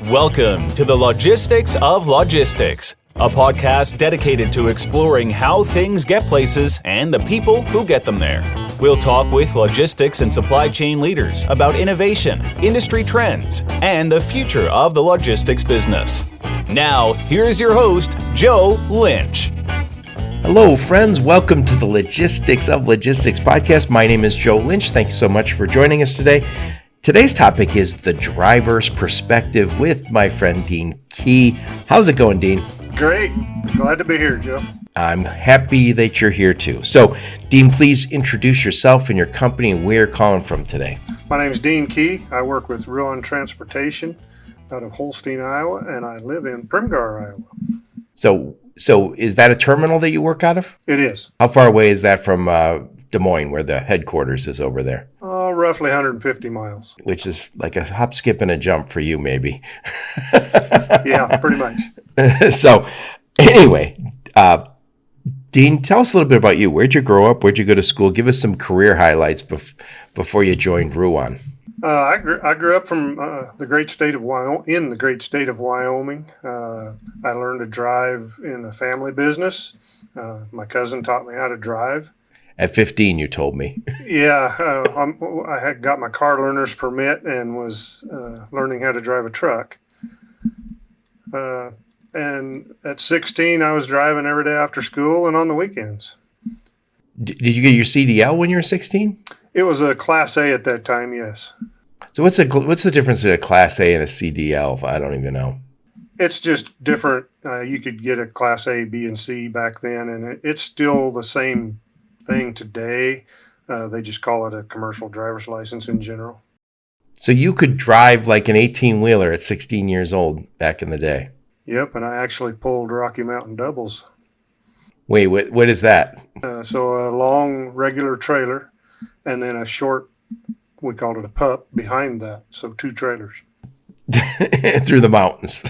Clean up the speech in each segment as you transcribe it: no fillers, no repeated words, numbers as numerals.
Welcome to the Logistics of Logistics, a podcast dedicated to exploring how things get places and the people who get them there. We'll talk with logistics and supply chain leaders about innovation, industry trends, and the future of the logistics business. Now, here's your host, Joe Lynch. Hello, friends. Welcome to the Logistics of Logistics podcast. My name is Joe Lynch. Thank you so much for joining us today. Today's topic is the driver's perspective with my friend, Dean Key. How's it going, Dean? Great. Glad to be here, Joe. I'm happy that you're here too. So, Dean, please introduce yourself and your company and where you're calling from today. My name is Dean Key. I work with Ruan Transportation out of Holstein, Iowa, and I live in Primgar, Iowa. So is that a terminal that you work out of? It is. How far away is that from Des Moines, where the headquarters is over there? Roughly 150 miles. Which is like a hop, skip, and a jump for you, maybe. Yeah, pretty much. So anyway, Dean, tell us a little bit about you. Where'd you grow up? Where'd you go to school? Give us some career highlights before you joined Ruan. I grew up from the great state of Wyoming. I learned to drive in a family business. My cousin taught me how to drive. At 15, you told me. Yeah, I had got my car learner's permit and was learning how to drive a truck. And at 16, I was driving every day after school and on the weekends. Did you get your CDL when you were 16? It was a Class A at that time, yes. So what's the difference between a Class A and a CDL? I don't even know. It's just different. You could get a Class A, B, and C back then, and it's still the same thing today. They just call it a commercial driver's license in general. So you could drive like an 18-wheeler at 16 years old back in the day? Yep, and I actually pulled Rocky Mountain doubles. Wait, what is that? So a long regular trailer and then a short, we called it a pup, behind that. So two trailers. Through the mountains.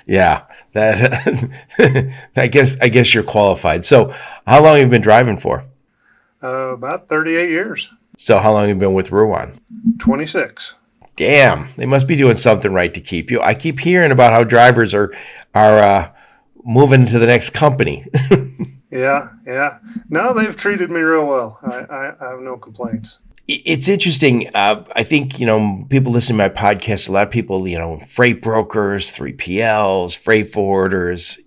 Yeah, that I guess you're qualified. So how long have you been driving for? About 38 years. So how long have you been with Ruan? 26. Damn, they must be doing something right to keep you. I keep hearing about how drivers are moving to the next company. Yeah. No, they've treated me real well. I have no complaints. It's interesting. I think, people listening to my podcast, a lot of people, freight brokers, 3PLs, freight forwarders,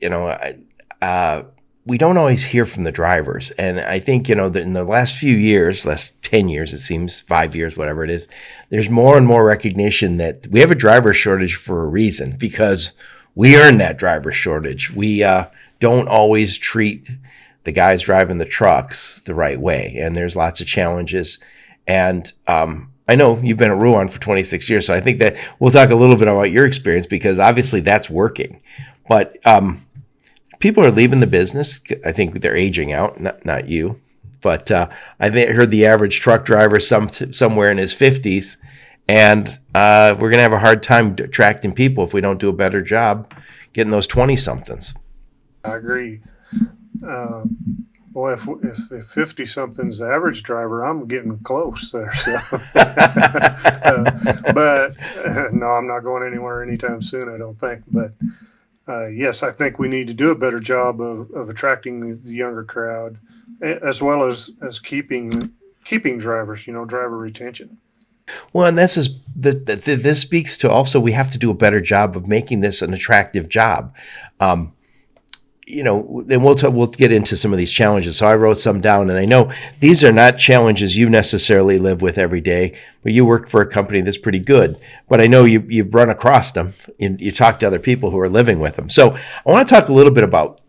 we don't always hear from the drivers. And I think, that in the last few years, last 10 years, it seems, 5 years, whatever it is, there's more and more recognition that we have a driver shortage for a reason, because we earned that driver shortage. We don't always treat the guys driving the trucks the right way. And there's lots of challenges. And I know you've been at Ruan for 26 years, so I think that we'll talk a little bit about your experience, because obviously that's working. But people are leaving the business. I think they're aging out, not you. But I heard the average truck driver somewhere in his 50s, and we're going to have a hard time attracting people if we don't do a better job getting those 20-somethings. I agree. Well, if 50-something's the average driver, I'm getting close there. So, but no, I'm not going anywhere anytime soon, I don't think. But yes, I think we need to do a better job of attracting the younger crowd, as well as keeping drivers. Driver retention. Well, and this speaks to also we have to do a better job of making this an attractive job. Then we'll get into some of these challenges. So I wrote some down, and I know these are not challenges you necessarily live with every day, but you work for a company that's pretty good. But I know you've run across them. You talk to other people who are living with them. So I want to talk a little bit about.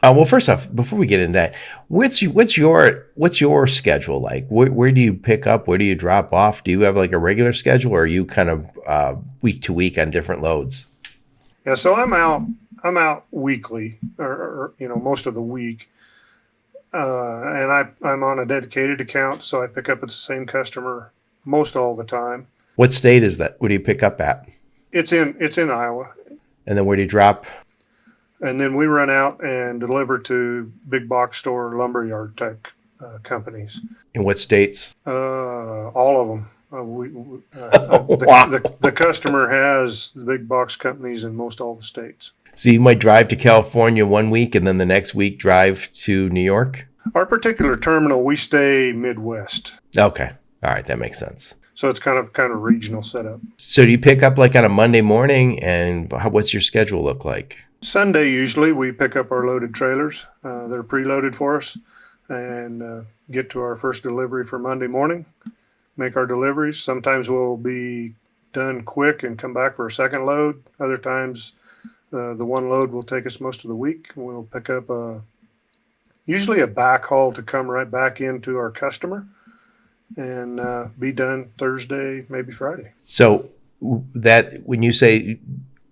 Well, first off, before we get into that, what's your schedule like? Where do you pick up? Where do you drop off? Do you have like a regular schedule, or are you kind of week to week on different loads? Yeah, so I'm out weekly, or most of the week, and I'm on a dedicated account, so I pick up at the same customer most all the time. What state is that? Where do you pick up at? It's in Iowa. And then where do you drop? And then we run out and deliver to big box store, lumberyard type companies. In what states? All of them. Wow. The customer has the big box companies in most all the states. So you might drive to California one week and then the next week drive to New York? Our particular terminal, we stay Midwest. Okay. All right. That makes sense. So it's kind of regional setup. So do you pick up like on a Monday morning, and what's your schedule look like? Sunday, usually, we pick up our loaded trailers. They're preloaded for us, and get to our first delivery for Monday morning, make our deliveries. Sometimes we'll be done quick and come back for a second load. Other times, the one load will take us most of the week. We'll pick up usually a back haul to come right back into our customer and be done Thursday, maybe Friday. So that when you say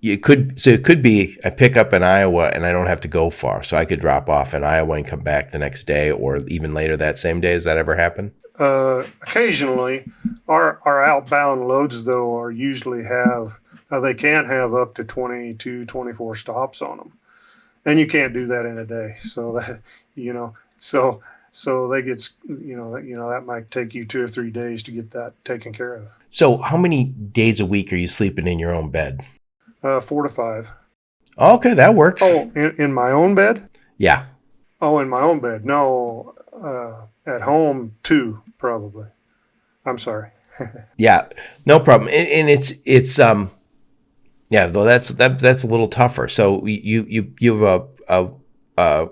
it could be I pick up in Iowa and I don't have to go far. So I could drop off in Iowa and come back the next day or even later that same day. Has that ever happened? Occasionally. Our outbound loads, though, are usually they can have up to 22, 24 stops on them. And you can't do that in a day. So that, so they get, that might take you 2 or 3 days to get that taken care of. So how many days a week are you sleeping in your own bed? 4 to 5. Okay, that works. Oh, in my own bed? Yeah. Oh, in my own bed. No, at home, 2 probably. I'm sorry. Yeah, no problem. And it's yeah, though that's a little tougher. So you have a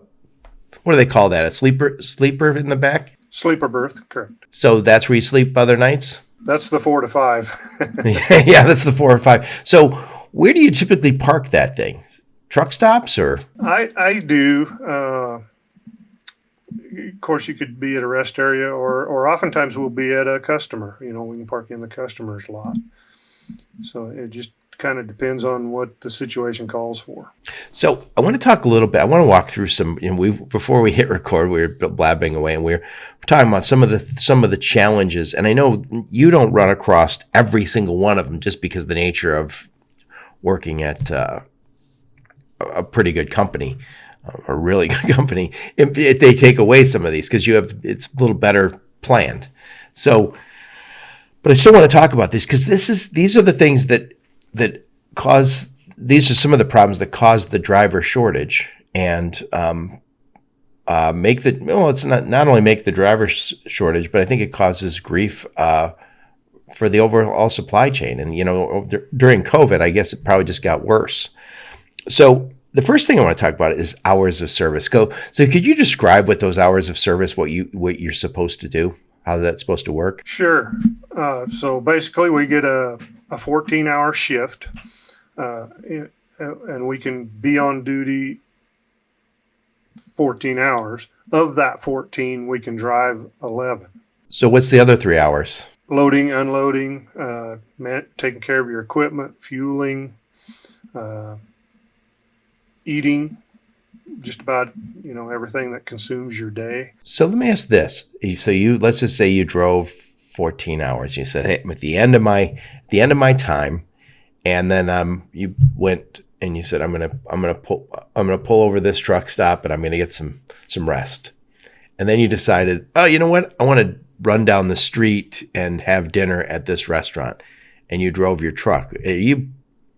what do they call that? A sleeper in the back? Sleeper berth, correct. So that's where you sleep other nights? That's the 4 to 5. Yeah, that's the 4 or 5. So where do you typically park that thing? Truck stops or? I do. Of course, you could be at a rest area, or oftentimes we'll be at a customer. We can park in the customer's lot. So it just kind of depends on what the situation calls for. So I want to talk a little bit. I want to walk through some. Before we hit record, we were blabbing away, and we're talking about some of the challenges. And I know you don't run across every single one of them, just because of the nature of working at a pretty good company, a really good company. If they take away some of these because it's a little better planned. So, but I still want to talk about this because these are the things that cause. These are some of the problems that cause the driver shortage and it's not only make the driver shortage, but I think it causes grief for the overall supply chain. And during COVID, I guess it probably just got worse. So the first thing I want to talk about is hours of service. So could you describe what those hours of service, what you're supposed to do, how that's supposed to work? Sure. So basically, we get a 14-hour shift, and we can be on duty 14 hours. Of that 14, we can drive 11. So what's the other 3 hours? Loading, unloading, taking care of your equipment, fueling, eating, just about everything that consumes your day. So let me ask this: so let's just say you drove 14 hours. You said, "Hey, I'm at the end of my time," and then you went and you said, "I'm gonna pull over this truck stop and I'm gonna get some rest." And then you decided, "Oh, you know what? I want to run down the street and have dinner at this restaurant," and you drove your truck.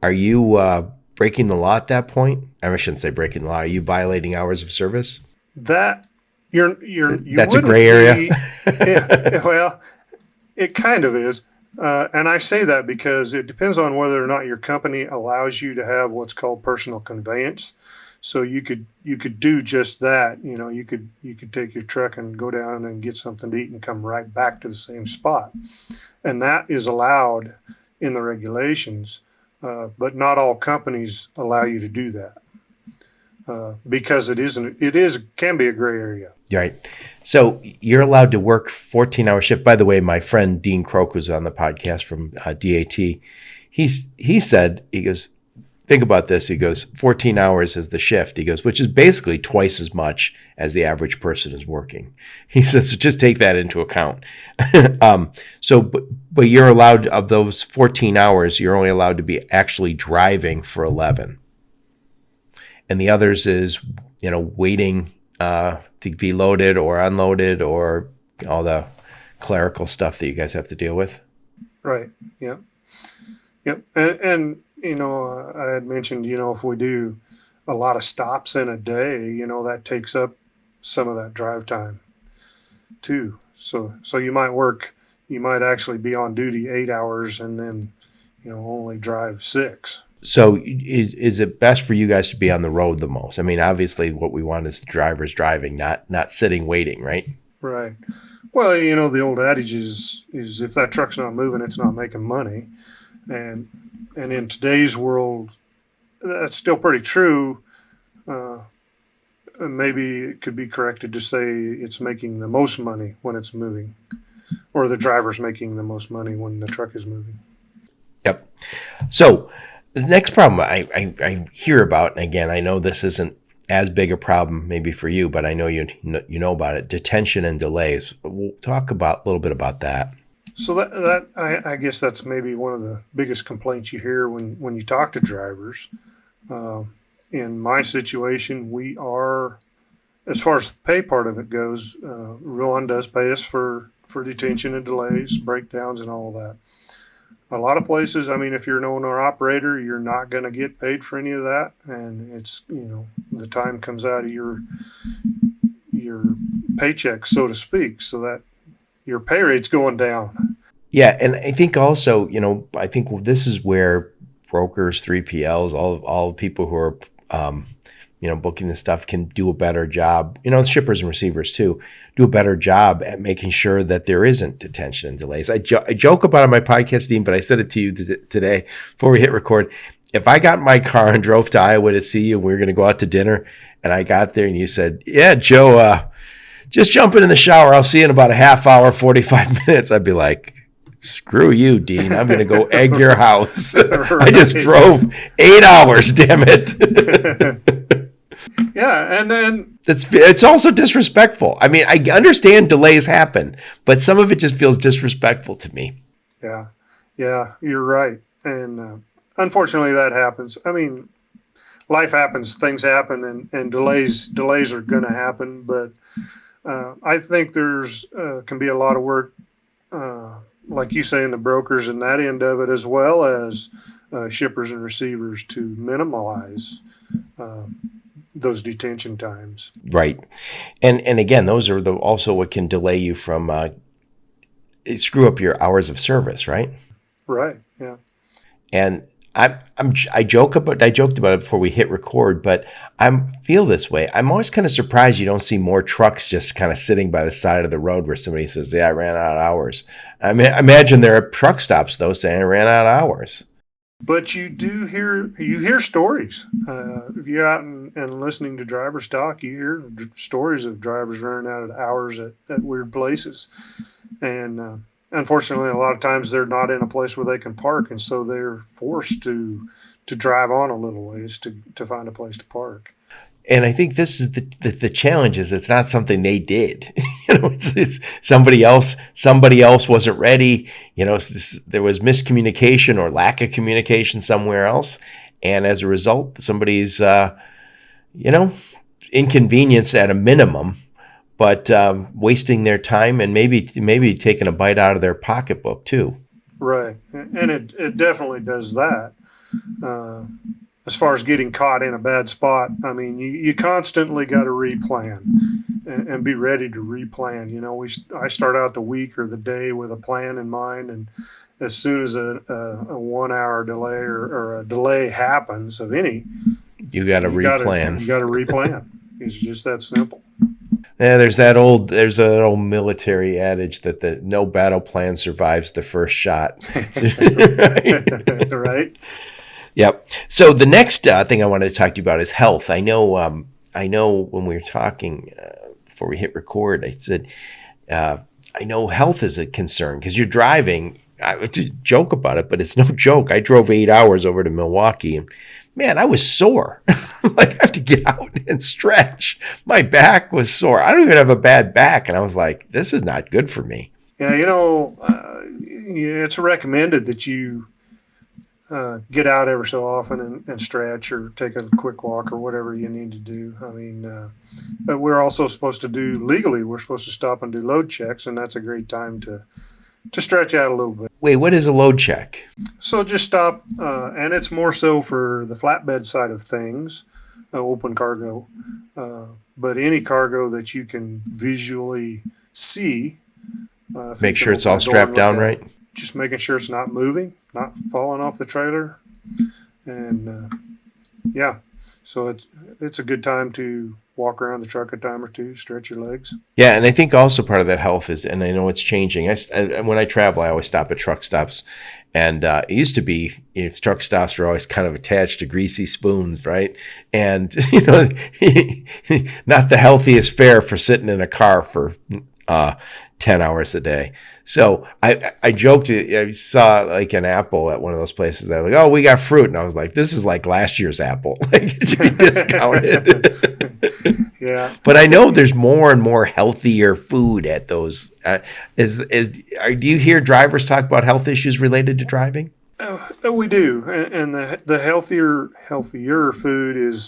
Are you breaking the law at that point? I shouldn't say breaking the law. Are you violating hours of service? That that's a gray area. Yeah, well, it kind of is, and I say that because it depends on whether or not your company allows you to have what's called personal conveyance. So you could do just that. You could take your truck and go down and get something to eat and come right back to the same spot, and that is allowed in the regulations. But not all companies allow you to do that because it can be a gray area. Right. So you're allowed to work 14-hour shift. By the way, my friend Dean Croak, who's on the podcast from DAT, he said, he goes, think about this. He goes, 14 hours is the shift. He goes, which is basically twice as much as the average person is working. He says, so just take that into account. But you're allowed, of those 14 hours, you're only allowed to be actually driving for 11. And the others is, waiting to be loaded or unloaded or all the clerical stuff that you guys have to deal with. Right. Yep. Yep. And I had mentioned, if we do a lot of stops in a day, that takes up some of that drive time too. So you might actually be on duty 8 hours and then, only drive 6. So is it best for you guys to be on the road the most? I mean, obviously what we want is the drivers driving, not sitting waiting, right? Right. Well, the old adage is if that truck's not moving, it's not making money. And in today's world, that's still pretty true. Maybe it could be corrected to say it's making the most money when it's moving, or the driver's making the most money when the truck is moving. Yep. So the next problem I hear about, and again, I know this isn't as big a problem maybe for you, but I know you know about it, detention and delays. We'll talk about a little bit about that. So that I guess that's maybe one of the biggest complaints you hear when you talk to drivers. In my situation, we are, as far as the pay part of it goes, Ruan does pay us for detention and delays, breakdowns, and all of that. A lot of places, I mean, if you're an owner operator, you're not going to get paid for any of that, and it's the time comes out of your paycheck, so to speak, so that your pay rate's going down. Yeah, and I think also, I think this is where brokers, 3PLs, all people who are booking this stuff can do a better job. Shippers and receivers too, do a better job at making sure that there isn't detention and delays. I joke about it on my podcast, Dean, but I said it to you today before we hit record. If I got in my car and drove to Iowa to see you and we were going to go out to dinner, and I got there and you said, "Yeah, Joe, just jumping in the shower. I'll see you in about a half hour, 45 minutes." I'd be like, "Screw you, Dean. I'm going to go egg your house." Right. I just drove 8 hours, damn it. Yeah, and then it's also disrespectful. I mean, I understand delays happen, but some of it just feels disrespectful to me. Yeah, you're right. And unfortunately, that happens. I mean, life happens, things happen, and delays are going to happen. But I think there's can be a lot of work, like you say, in the brokers and that end of it, as well as shippers and receivers to minimize those detention times. Right. And again, those are also what can delay you from screw up your hours of service, right? Right. Yeah. And I joked about it before we hit record, but I feel this way. I'm always kind of surprised you don't see more trucks just kind of sitting by the side of the road where somebody says, "Yeah, I ran out of hours." I mean, I imagine there are truck stops though saying I ran out of hours. But you hear stories. If you're out and listening to drivers talk, you hear stories of drivers running out of hours at weird places. And unfortunately, a lot of times they're not in a place where they can park, and so they're forced to drive on a little ways to find a place to park. And I think this is the challenge is it's not something they did. It's somebody else. Somebody else wasn't ready. There was miscommunication or lack of communication somewhere else, and as a result, somebody's inconvenience at a minimum, but wasting their time and maybe taking a bite out of their pocketbook too. Right, and it definitely does that. As far as getting caught in a bad spot, I mean, you constantly got to replan and be ready to replan. I start out the week or the day with a plan in mind, and as soon as a 1 hour delay or a delay happens of any, you got to replan. You got to replan. It's just that simple. Yeah, there's that old military adage that no battle plan survives the first shot. Right. Yep. So the next thing I wanted to talk to you about is health. I know when we were talking before we hit record, I said, I know health is a concern because you're driving. I would joke about it, but it's no joke. I drove 8 hours over to Milwaukee and man, I was sore. Like I have to get out and stretch. My back was sore. I don't even have a bad back. And I was like, this is not good for me. Yeah. It's recommended that you get out ever so often and stretch or take a quick walk or whatever you need to do. I mean, but we're also supposed to we're supposed to stop and do load checks, and that's a great time to to stretch out a little bit. Wait, what is a load check? So just stop, and it's more so for the flatbed side of things, open cargo, but any cargo that you can visually see. Make sure it's all strapped down right. Just making sure it's not moving, not falling off the trailer, and so it's a good time to walk around the truck a time or two, stretch your legs. Yeah, and I think also part of that health is, and I know it's changing. When I travel, I always stop at truck stops, and it used to be truck stops were always kind of attached to greasy spoons, right? And not the healthiest fare for sitting in a car for 10 hours a day. So I joked, I saw like an apple at one of those places. They're like, oh, we got fruit. And I was like, this is like last year's apple. Like it should be discounted. Yeah. But I know there's more and more healthier food at those. Do you hear drivers talk about health issues related to driving? We do. And the healthier food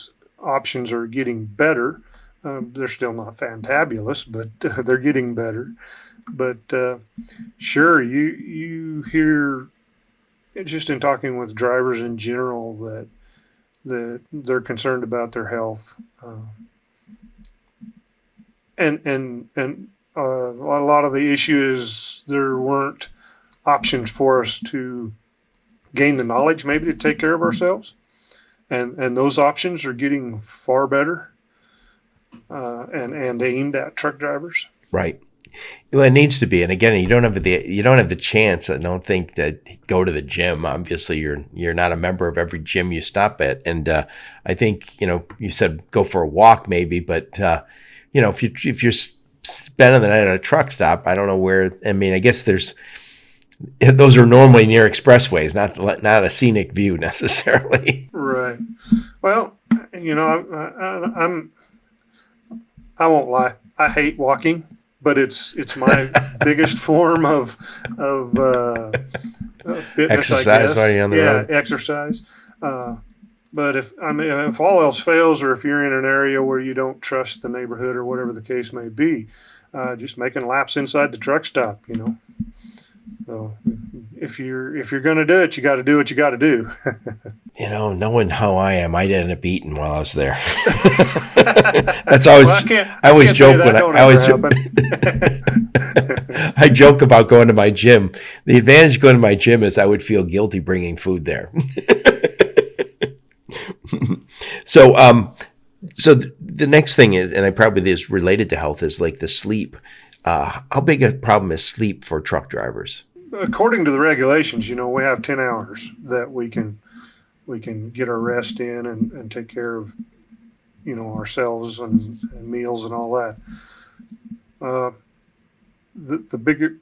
options are getting better. They're still not fantabulous, but they're getting better. But sure, you hear just in talking with drivers in general that they're concerned about their health, and a lot of the issue is there weren't options for us to gain the knowledge maybe to take care of ourselves, and those options are getting far better. And aimed at truck drivers. Right. Well, it needs to be. And again, you don't have the chance. I don't think that go to the gym. Obviously, you're not a member of every gym you stop at. And I think you said go for a walk maybe, but if you're spending the night at a truck stop, I don't know where. I mean, I guess those are normally near expressways, not a scenic view necessarily. Right. Well, I won't lie. I hate walking, but it's my biggest form of fitness. Exercise I guess. while you're on the road. Exercise. But if all else fails, or if you're in an area where you don't trust the neighborhood or whatever the case may be, just making laps inside the truck stop. So if you're going to do it, you got to do what you got to do. Knowing how I am, I'd end up eating while I was there. That's always. I always joke when I joke about going to my gym. The advantage of going to my gym is I would feel guilty bringing food there. So the next thing is, and I probably is related to health, is like the sleep. How big a problem is sleep for truck drivers? According to the regulations, we have 10 hours that we can get our rest in and take care of, ourselves and meals and all that. The bigger,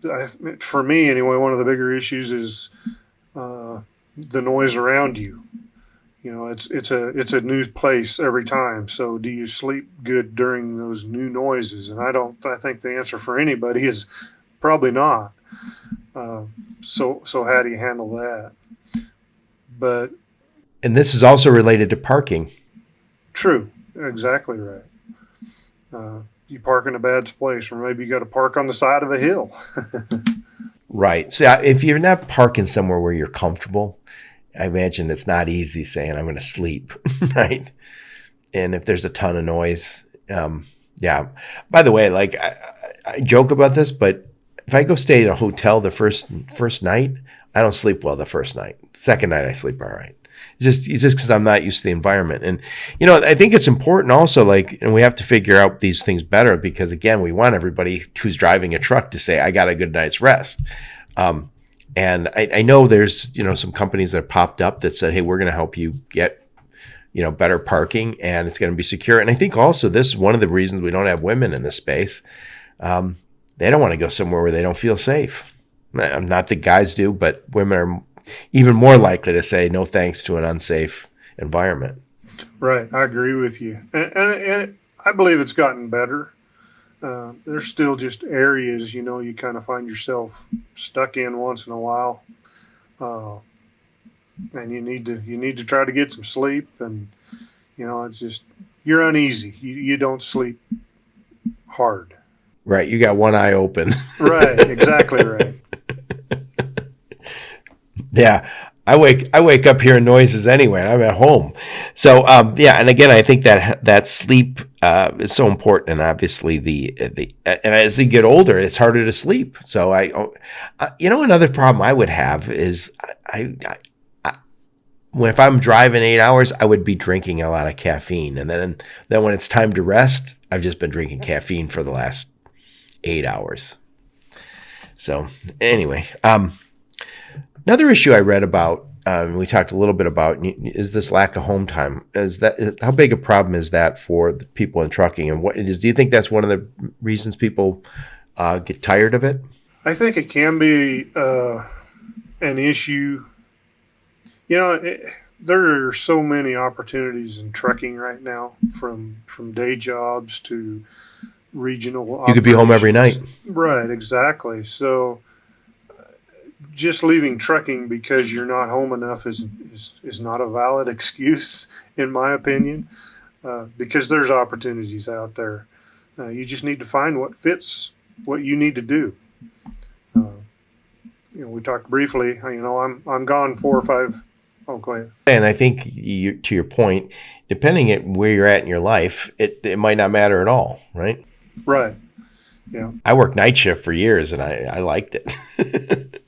for me anyway, one of the bigger issues is the noise around you. It's a new place every time. So do you sleep good during those new noises? And I think the answer for anybody is probably not. So how do you handle that? And this is also related to parking. True. Exactly right. You park in a bad place, or maybe you got to park on the side of a hill. Right. So if you're not parking somewhere where you're comfortable, I imagine it's not easy saying I'm going to sleep, right? And if there's a ton of noise, yeah. By the way, like I joke about this, but if I go stay at a hotel the first night, I don't sleep well the first night. Second night, I sleep all right. It's just because I'm not used to the environment. And, I think it's important also, and we have to figure out these things better because, again, we want everybody who's driving a truck to say, I got a good night's rest. And I know there's, some companies that popped up that said, hey, we're going to help you get, better parking and it's going to be secure. And I think also this is one of the reasons we don't have women in this space. They don't want to go somewhere where they don't feel safe. Not that guys do, but women are even more likely to say no thanks to an unsafe environment. Right. I agree with you. And I believe it's gotten better. There's still just areas, you kind of find yourself stuck in once in a while. And you need to try to get some sleep. And, it's just, you're uneasy. You don't sleep hard. Right. You got one eye open. Right. Exactly right. Yeah. I wake up hearing noises anyway. I'm at home. So, yeah. And again, I think that sleep, is so important. And obviously and as you get older, it's harder to sleep. So another problem I would have is if I'm driving 8 hours, I would be drinking a lot of caffeine. And then when it's time to rest, I've just been drinking caffeine for the last 8 hours. So anyway, another issue I read about, we talked a little bit about, is this lack of home time. How big a problem is that for the people in trucking? And do you think that's one of the reasons people get tired of it? I think it can be an issue. There are so many opportunities in trucking right now, from day jobs to regional. You could be home every night. Right, exactly. So just leaving trucking because you're not home enough is not a valid excuse, in my opinion, because there's opportunities out there. You just need to find what fits what you need to do. We talked briefly. I'm gone 4 or 5. Oh, go ahead. And I think to your point, depending at where you're at in your life, it might not matter at all, right? Right. Yeah. I worked night shift for years, and I liked it.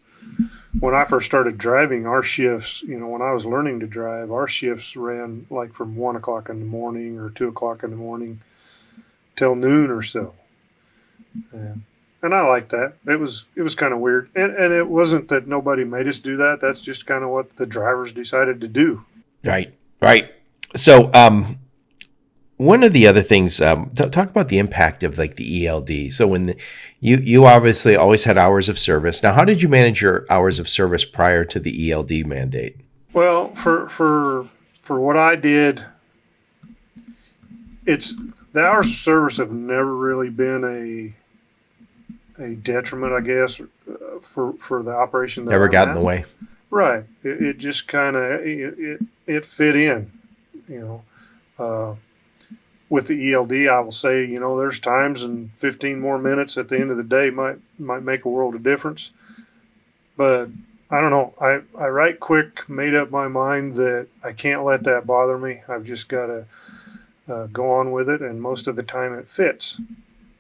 When I first started driving, our shifts, when I was learning to drive, our shifts ran like from 1 o'clock in the morning or 2 o'clock in the morning till noon or so. And I liked that. It was kind of weird. And it wasn't that nobody made us do that. That's just kind of what the drivers decided to do. Right. So one of the other things, talk about the impact of like the ELD. So when you obviously always had hours of service. Now, how did you manage your hours of service prior to the ELD mandate? Well, for what I did, the hours of service have never really been a detriment, I guess, for the operation. Never got in the way. Right. It just kind of it fit in, with the ELD. I will say, there's times, and 15 more minutes at the end of the day might make a world of difference. But I don't know. I right quick made up my mind that I can't let that bother me. I've just got to go on with it, and most of the time it fits.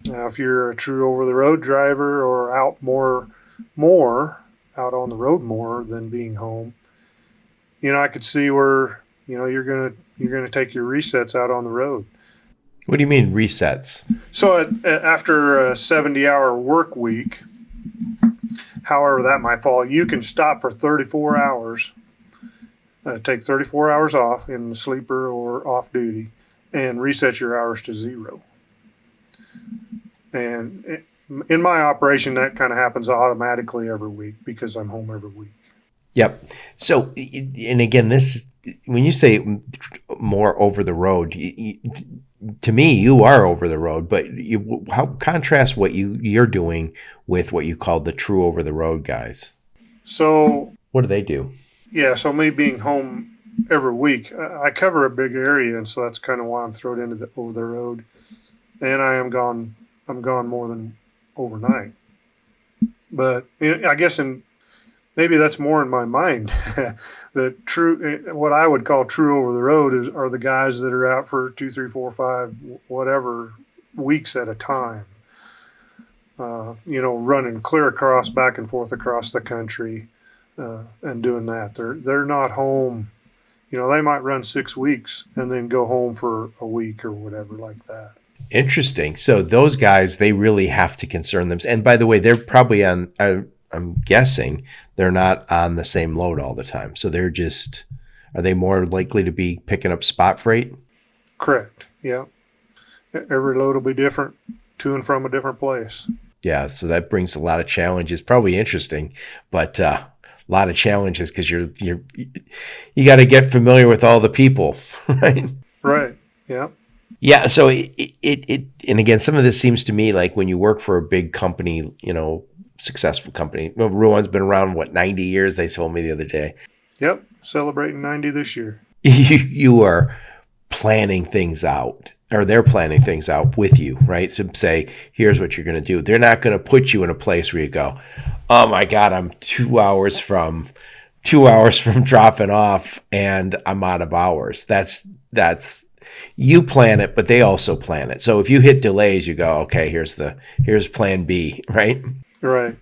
Now, if you're a true over-the-road driver or out out on the road more than being home, I could see where you're gonna take your resets out on the road. What do you mean resets? So after a 70-hour work week, however that might fall, you can stop for 34 hours, take 34 hours off in the sleeper or off duty, and reset your hours to 0. And in my operation, that kind of happens automatically every week because I'm home every week. Yep. So, and again, when you say more over the road, to me, you are over the road, but how contrast what you're doing with what you call the true over the road guys. So what do they do? Yeah. So me being home every week, I cover a big area. And so that's kind of why I'm thrown into the over the road, and I'm gone more than overnight. But I guess maybe that's more in my mind. What I would call true over the road are the guys that are out for 2, 3, 4, 5, whatever weeks at a time. Running clear back and forth across the country, and doing that. They're not home. They might run 6 weeks and then go home for a week or whatever like that. Interesting. So those guys, they really have to concern themselves. And by the way, they're probably I'm guessing they're not on the same load all the time. So are they more likely to be picking up spot freight? Correct. Yeah. Every load will be different, to and from a different place. Yeah. So that brings a lot of challenges. Probably interesting, but a lot of challenges because you got to get familiar with all the people, right? Right. Yeah. Yeah. So and again, some of this seems to me like when you work for a big company, successful company. Well, Ruan's been around 90 years. They told me the other day. Yep, celebrating 90 this year. You are planning things out, or they're planning things out with you, right? So say, here's what you're going to do. They're not going to put you in a place where you go, oh my God, I'm 2 hours from 2 hours from dropping off and I'm out of hours. That's you plan it, but they also plan it. So if you hit delays, you go, okay, here's plan B, right? Right.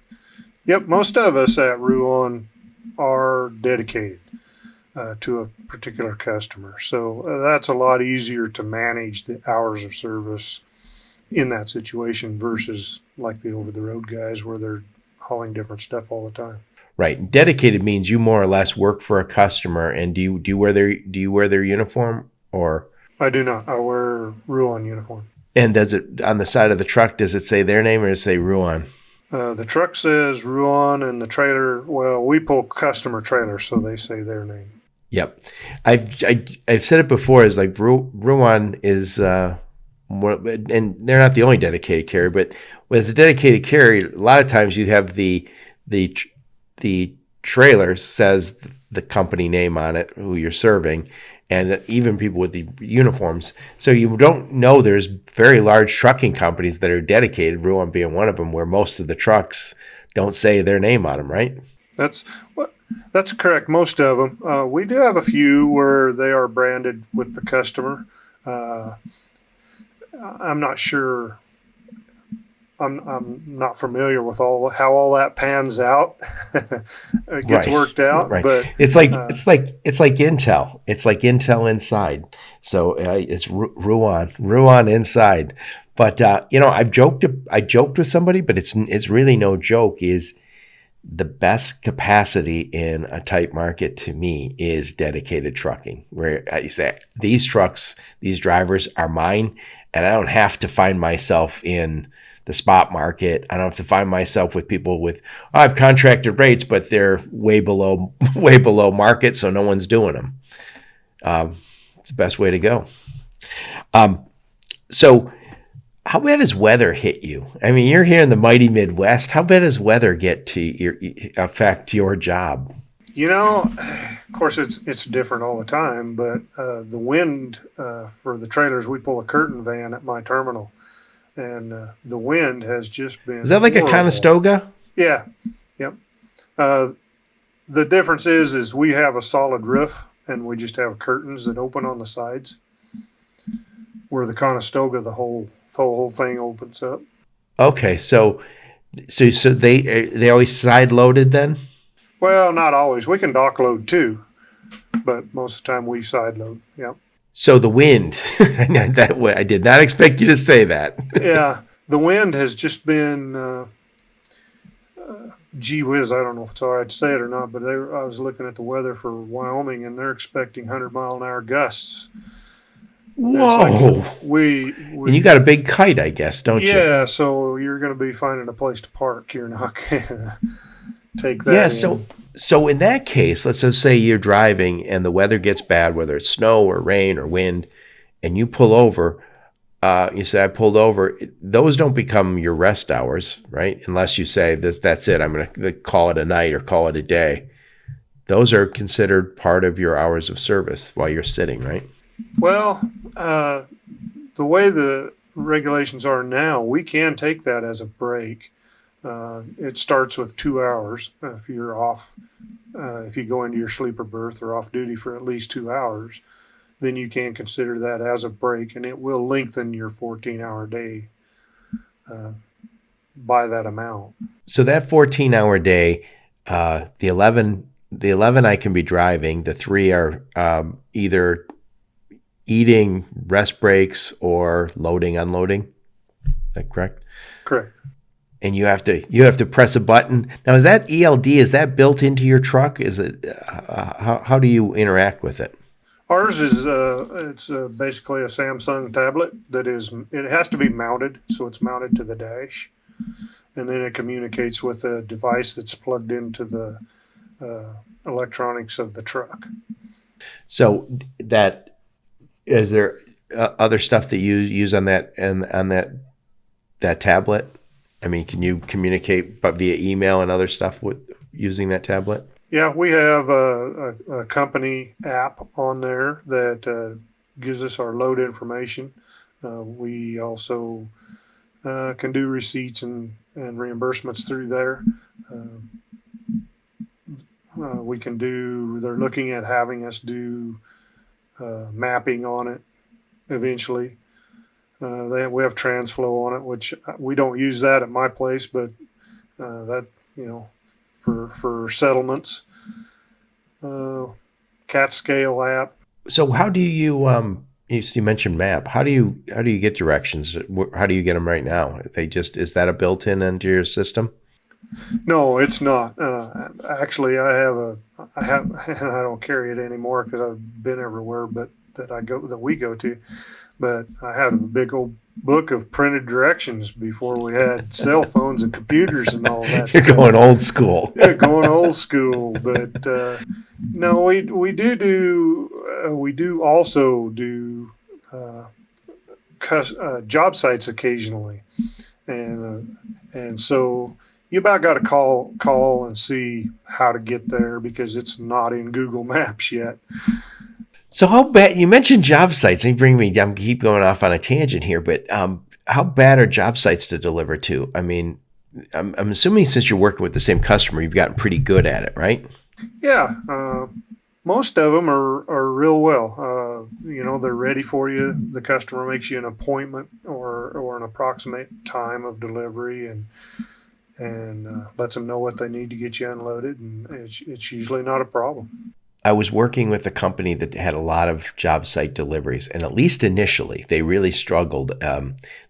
Yep. Most of us at Ruan are dedicated to a particular customer. So that's a lot easier to manage the hours of service in that situation versus like the over the road guys where they're hauling different stuff all the time. Right. Dedicated means you more or less work for a customer. And do you wear their uniform or? I do not. I wear Ruan uniform. And does it on the side of the truck? Does it say their name or does it say Ruan? The truck says Ruan, and the trailer. Well, we pull customer trailers, so they say their name. Yep. I've said it before. Is like Ruan is. And they're not the only dedicated carrier, but as a dedicated carrier, a lot of times you have the trailer says the company name on it, who you're serving, and even people with the uniforms. So you don't know there's very large trucking companies that are dedicated, Ruan being one of them, where most of the trucks don't say their name on them, right? That's correct. Most of them. We do have a few where they are branded with the customer. I'm not sure. I'm not familiar with how all that pans out. It gets worked out, right? But it's like Intel. It's like Intel inside. So it's Ruan inside. But I joked with somebody, but it's really no joke. Is the best capacity in a tight market to me is dedicated trucking, where you say these trucks, these drivers are mine, and I don't have to find myself in the spot market. I don't have to find myself with people with, I've contracted rates, but they're way below market, so no one's doing them. It's the best way to go. So how bad does weather hit you? I mean, you're here in the mighty Midwest. How bad does weather affect your job? Of course, it's different all the time, but the wind for the trailers, we pull a curtain van at my terminal. And the wind has just been. Is that like horrible. A Conestoga? Yeah. Yep. The difference is we have a solid roof and we just have curtains that open on the sides. Where the Conestoga, the whole thing opens up. Okay, so they always side loaded then? Well, not always. We can dock load too, but most of the time we side load. Yep. So the wind, I did not expect you to say that. Yeah, the wind has just been, gee whiz, I don't know if it's all right to say it or not, but I was looking at the weather for Wyoming, and they're expecting 100-mile-an-hour gusts. Whoa! Like and you got a big kite, I guess, don't you? Yeah, so you're going to be finding a place to park. You're not going to take that. Yeah, So in that case, let's just say you're driving and the weather gets bad, whether it's snow or rain or wind, and you pull over. You say, I pulled over. Those don't become your rest hours, right? Unless you say, that's it. I'm going to call it a night or call it a day. Those are considered part of your hours of service while you're sitting, right? Well, the way the regulations are now, we can take that as a break. It starts with 2 hours. If you're off, if you go into your sleeper berth or off duty for at least 2 hours, then you can consider that as a break, and it will lengthen your 14-hour day by that amount. So that 14-hour day, the 11 I can be driving. The 3 are either eating rest breaks or loading, unloading. Is that correct? Correct. And you have to press a button. Now, is that ELD? Is that built into your truck? Is it? How do you interact with it? Ours is it's basically a Samsung tablet that is. It has to be mounted, so it's mounted to the dash, and then it communicates with a device that's plugged into the electronics of the truck. So that is there other stuff that you use on that that tablet? I mean, can you communicate via email and other stuff with using that tablet? Yeah, we have a company app on there that gives us our load information. We also can do receipts and reimbursements through there. They're looking at having us do mapping on it eventually. We have TransFlow on it, which we don't use that at my place, but that, for settlements, CAT scale app. So how do you you mentioned map? How do you get directions? How do you get them right now? Is that a built-in into your system? No, it's not. Actually, I have, and I don't carry it anymore because I've been everywhere, but that we go to. But I had a big old book of printed directions before we had cell phones and computers and all that. You're stuff. Going old school. Yeah, going old school. But no, we do also do job sites occasionally, and so you about got to call and see how to get there because it's not in Google Maps yet. So how bad, you mentioned job sites, and I'm keep going off on a tangent here, but how bad are job sites to deliver to? I mean, I'm assuming since you're working with the same customer, you've gotten pretty good at it, right? Yeah. Most of them are real well. They're ready for you. The customer makes you an appointment or an approximate time of delivery and lets them know what they need to get you unloaded. And it's usually not a problem. I was working with a company that had a lot of job site deliveries, and at least initially, they really struggled.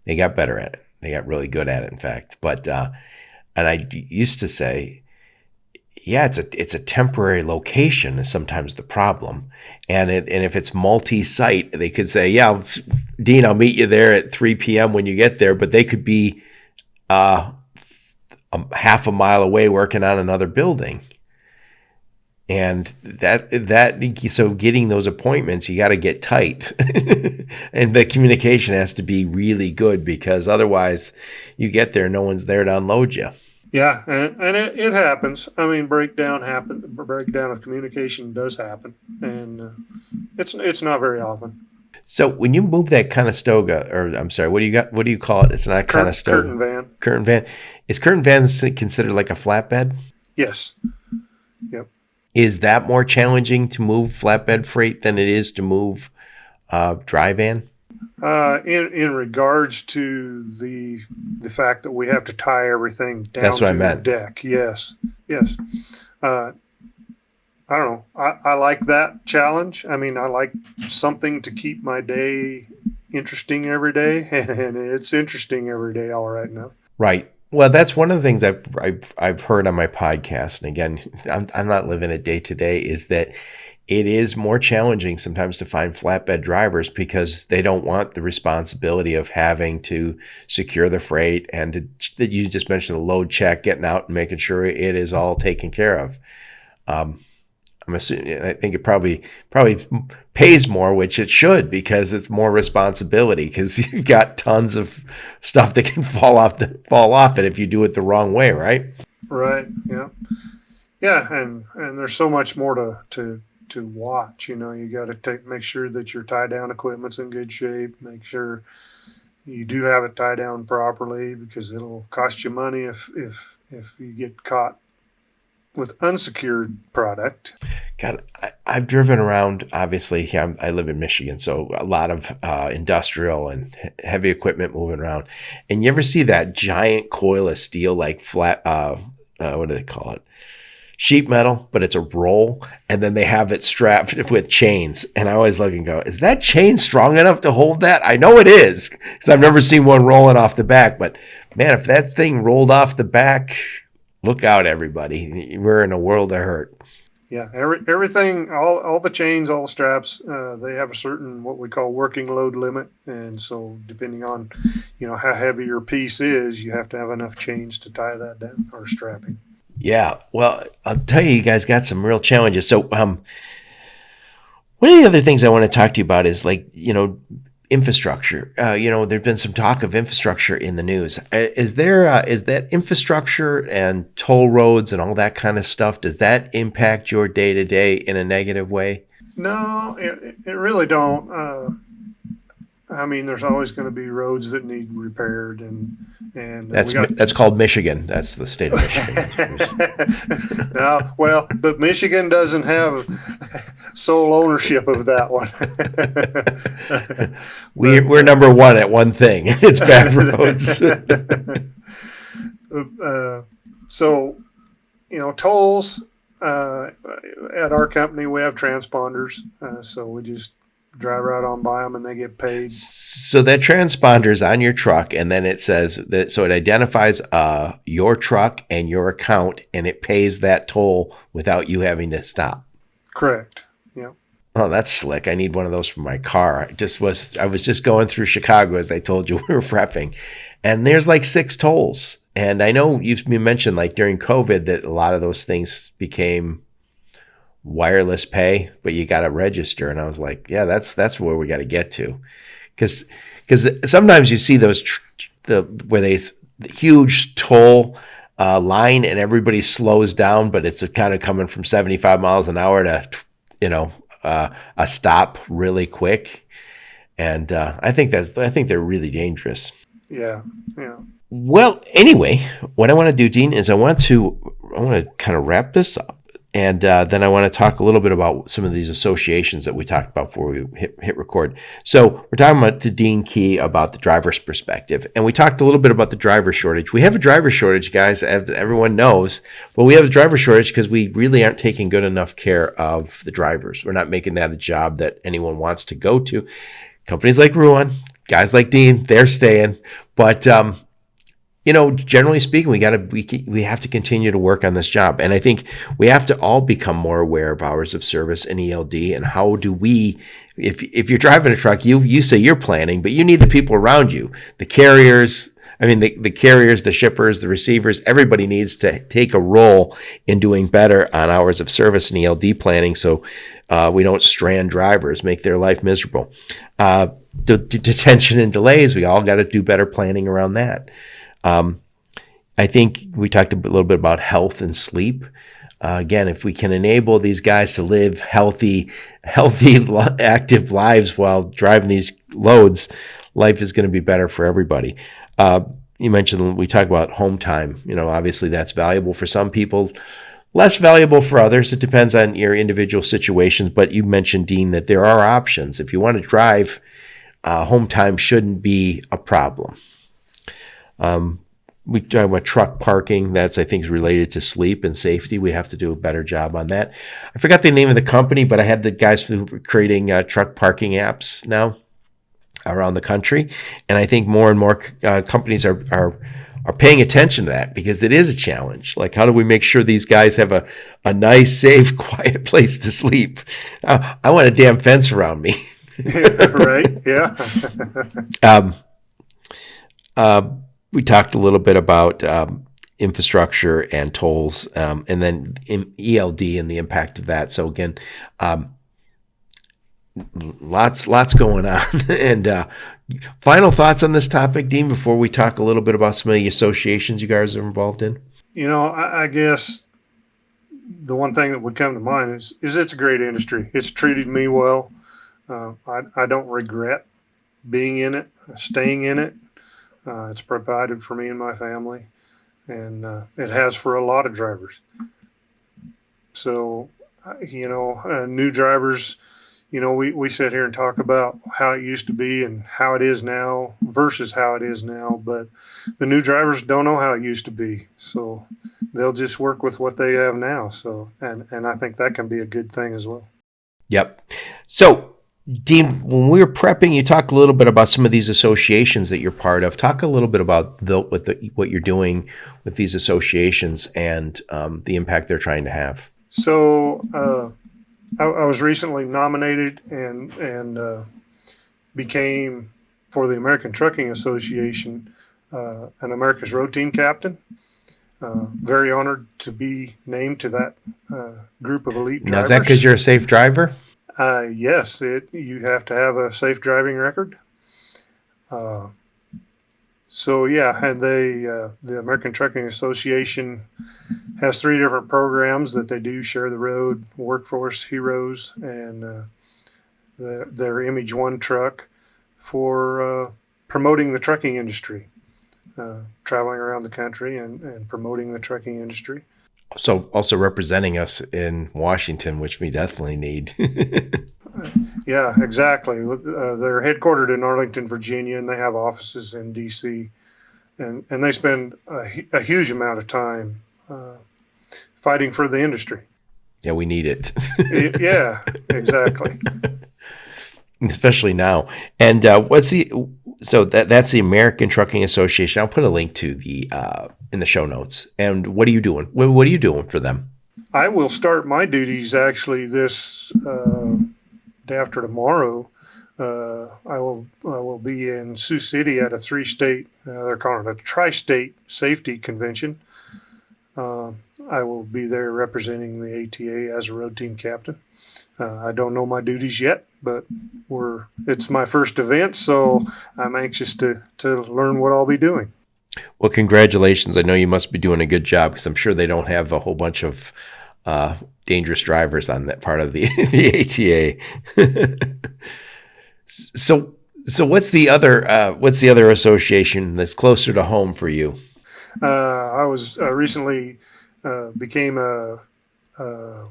They got better at it. They got really good at it, in fact. But and I used to say, yeah, it's a temporary location is sometimes the problem, and if it's multi-site, they could say, yeah, Dean, I'll meet you there at 3 p.m. when you get there, but they could be half a mile away working on another building. And so getting those appointments, you got to get tight and the communication has to be really good because otherwise you get there, no one's there to unload you. Yeah. And it happens. I mean, breakdown of communication does happen and it's not very often. So when you move that Conestoga, or I'm sorry, what do you call it? It's not a Conestoga. Curtain van. Is curtain van considered like a flatbed? Yes. Yep. Is that more challenging to move flatbed freight than it is to move dry van? In regards to the fact that we have to tie everything down That's what to I meant. the deck. Yes. I don't know. I like that challenge. I mean, I like something to keep my day interesting every day, and it's interesting every day, all right enough. Right. Well, that's one of the things I've heard on my podcast, and again, I'm not living it day to day, is that it is more challenging sometimes to find flatbed drivers because they don't want the responsibility of having to secure the freight and that you just mentioned the load check, getting out and making sure it is all taken care of. I'm assuming, I think it probably pays more, which it should, because it's more responsibility because you've got tons of stuff that can fall off it if you do it the wrong way, right? Right. Yeah. Yeah. And there's so much more to watch. You got to make sure that your tie down equipment's in good shape. Make sure you do have it tied down properly because it'll cost you money if you get caught with unsecured product. God, I've driven around, obviously, I live in Michigan, so a lot of industrial and heavy equipment moving around. And you ever see that giant coil of steel, like flat, what do they call it? Sheet metal, but it's a roll, and then they have it strapped with chains. And I always look and go, is that chain strong enough to hold that? I know it is, because I've never seen one rolling off the back. But man, if that thing rolled off the back, look out, everybody. We're in a world of hurt. Yeah, everything, all the chains, all the straps, they have a certain what we call working load limit. And so depending on, how heavy your piece is, you have to have enough chains to tie that down or strapping. Yeah. Well, I'll tell you guys got some real challenges. So one of the other things I want to talk to you about is infrastructure. There's been some talk of infrastructure in the news. Is that infrastructure and toll roads and all that kind of stuff, does that impact your day to day in a negative way? No, it really don't. I mean, there's always going to be roads that need repaired, and That's called Michigan. That's the state of Michigan. no, well, but Michigan doesn't have sole ownership of that one. We're number one at one thing. It's bad roads. So, tolls. At our company, we have transponders, so we just drive right on by them and they get paid. So that transponder is on your truck, and then it says that, so it identifies your truck and your account, and it pays that toll without you having to stop. Correct. Yeah. Oh, that's slick. I need one of those for my car. I was just going through Chicago, as I told you we were prepping, and there's like 6 tolls. And I know you mentioned like during COVID that a lot of those things became wireless pay, but you got to register. And I was like, yeah, that's where we got to get to, because sometimes you see those where they huge toll line and everybody slows down, but it's kind of coming from 75 miles an hour to a stop really quick, and I think they're really dangerous. Yeah. Yeah. Well, anyway, what I want to do, Dean, is I want to kind of wrap this up. And then I want to talk a little bit about some of these associations that we talked about before we hit record. So we're talking about to Dean Key about the driver's perspective. And we talked a little bit about the driver shortage. We have a driver shortage, guys, as everyone knows. But we have a driver shortage because we really aren't taking good enough care of the drivers. We're not making that a job that anyone wants to go to. Companies like Ruan, guys like Dean, they're staying. But generally speaking, we have to continue to work on this job. And I think we have to all become more aware of hours of service and ELD, and how do we, if you're driving a truck, you say you're planning, but you need the people around you, the carriers, the carriers, the shippers, the receivers, everybody needs to take a role in doing better on hours of service and ELD planning, so we don't strand drivers, make their life miserable. The detention and delays, we all got to do better planning around that. I think we talked a little bit about health and sleep. Again, if we can enable these guys to live healthy, active lives while driving these loads, life is going to be better for everybody. You mentioned, we talked about home time. Obviously that's valuable for some people, less valuable for others. It depends on your individual situations. But you mentioned, Dean, that there are options. If you want to drive, home time shouldn't be a problem. We talk about truck parking. That's, I think, is related to sleep and safety. We have to do a better job on that. I forgot the name of the company, but I had the guys who were creating truck parking apps now around the country. And I think more and more companies are paying attention to that, because it is a challenge. Like, how do we make sure these guys have a nice, safe, quiet place to sleep? I want a damn fence around me. Right. Yeah. We talked a little bit about infrastructure and tolls, and then ELD and the impact of that. So again, lots going on. And final thoughts on this topic, Dean, before we talk a little bit about some of the associations you guys are involved in? I guess the one thing that would come to mind is it's a great industry. It's treated me well. I don't regret being in it, staying in it. It's provided for me and my family, and it has for a lot of drivers. So, new drivers, we sit here and talk about how it used to be and how it is now versus how it is now, but the new drivers don't know how it used to be. So they'll just work with what they have now. So, and I think that can be a good thing as well. Yep. So, Dean, when we were prepping, you talked a little bit about some of these associations that you're part of. Talk a little bit about what you're doing with these associations and the impact they're trying to have. So I was recently nominated and became, for the American Trucking Association, an America's Road Team captain. Very honored to be named to that group of elite drivers. Now, is that because you're a safe driver? Yes, you have to have a safe driving record. So yeah, and the American Trucking Association has 3 different programs that they do: Share the Road, Workforce Heroes, and their Image One truck for promoting the trucking industry, traveling around the country and promoting the trucking industry. So also representing us in Washington, which we definitely need. Yeah, exactly. They're headquartered in Arlington, Virginia, and they have offices in D.C. And they spend a huge amount of time fighting for the industry. Yeah, we need it. Yeah, exactly. Especially now. And that's the American Trucking Association. I'll put a link to the in the show notes. And what are you doing? What are you doing for them? I will start my duties actually this day after tomorrow. I will be in Sioux City at a 3-state, they're calling it a tri-state safety convention. I will be there representing the ATA as a road team captain. I don't know my duties yet, but it's my first event, so I'm anxious to learn what I'll be doing. Well, congratulations. I know you must be doing a good job, because I'm sure they don't have a whole bunch of dangerous drivers on that part of the ATA. So what's the other association that's closer to home for you? I was recently became a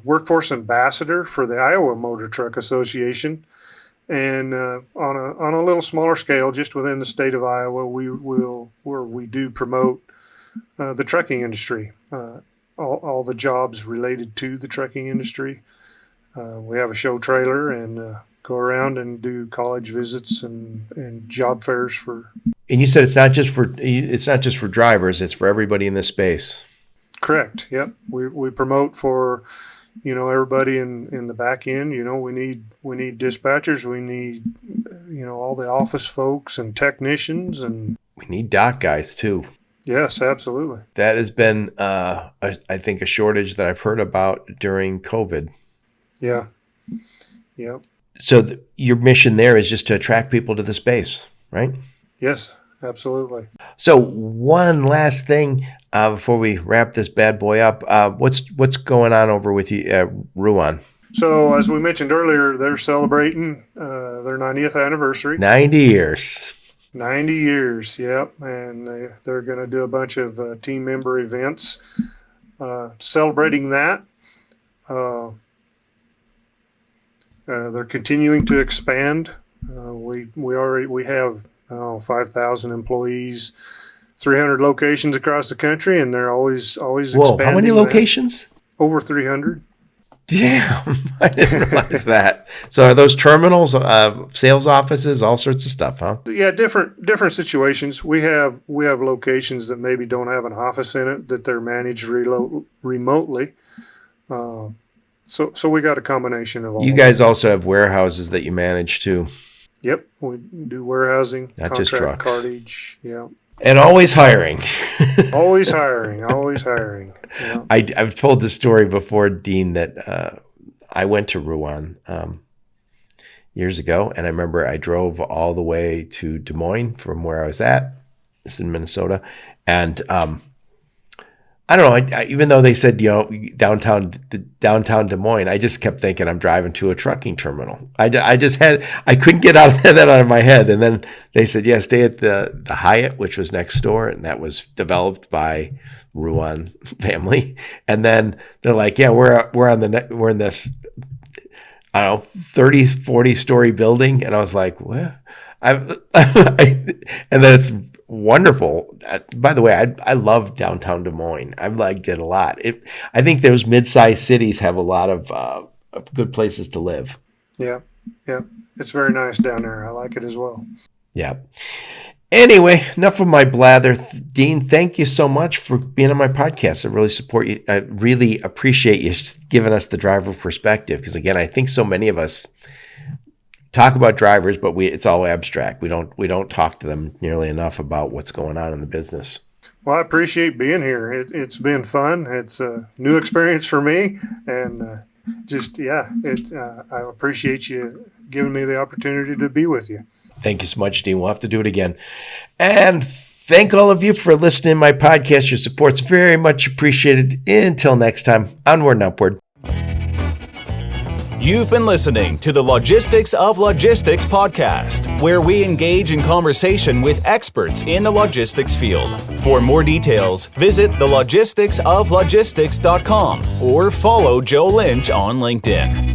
workforce ambassador for the Iowa Motor Truck Association, and on a little smaller scale, just within the state of Iowa, we do promote the trucking industry, all the jobs related to the trucking industry. We have a show trailer and go around and do college visits and job fairs for. And you said it's not just for drivers; it's for everybody in this space. Correct. Yep. We promote for, everybody in the back end. We need dispatchers. We need, all the office folks and technicians, and we need dock guys too. Yes, absolutely. That has been, I think, a shortage that I've heard about during COVID. Yeah. Yep. So your mission there is just to attract people to the space, right? Yes, absolutely. So one last thing before we wrap this bad boy up, what's going on over with you at Ruan? So as we mentioned earlier, they're celebrating their 90th anniversary. 90 years. 90 years, yep. And they're going to do a bunch of team member events celebrating that. They're continuing to expand. We have 5,000 employees, 300 locations across the country, and they're always expanding. Whoa, how many locations? Over 300. Damn, I didn't realize that. So are those terminals, sales offices, all sorts of stuff, huh? Yeah, different situations. We have locations that maybe don't have an office in it, that they're managed remotely. So we got a combination of all. You guys also have warehouses that you manage too. Yep, we do warehousing, not contract just trucks. Cartage, yeah. And always hiring. always hiring. Yeah. I've told the story before, Dean, that I went to Ruan years ago, and I remember I drove all the way to Des Moines from where I was at. It's in Minnesota, and I don't know. Even though they said, downtown Des Moines, I just kept thinking I'm driving to a trucking terminal. I couldn't get that out of my head. And then they said, yeah, stay at the Hyatt, which was next door, and that was developed by Ruan family. And then they're like, yeah, we're in this, I don't know, 30, 40 story building, and I was like, what? And then it's wonderful. By the way, I love downtown Des Moines. I've liked it a lot. I think those mid-sized cities have a lot of good places to live. Yeah. It's very nice down there. I like it as well. Yeah. Anyway, enough of my blather. Dean, thank you so much for being on my podcast. I really support you. I really appreciate you giving us the driver perspective, because again, I think so many of us talk about drivers, but it's all abstract. We don't talk to them nearly enough about what's going on in the business. Well, I appreciate being here. It's been fun. It's a new experience for me, and I appreciate you giving me the opportunity to be with you. Thank you so much, Dean. We'll have to do it again. And thank all of you for listening to my podcast. Your support's very much appreciated. Until next time, onward and upward. You've been listening to the Logistics of Logistics podcast, where we engage in conversation with experts in the logistics field. For more details, visit thelogisticsoflogistics.com or follow Joe Lynch on LinkedIn.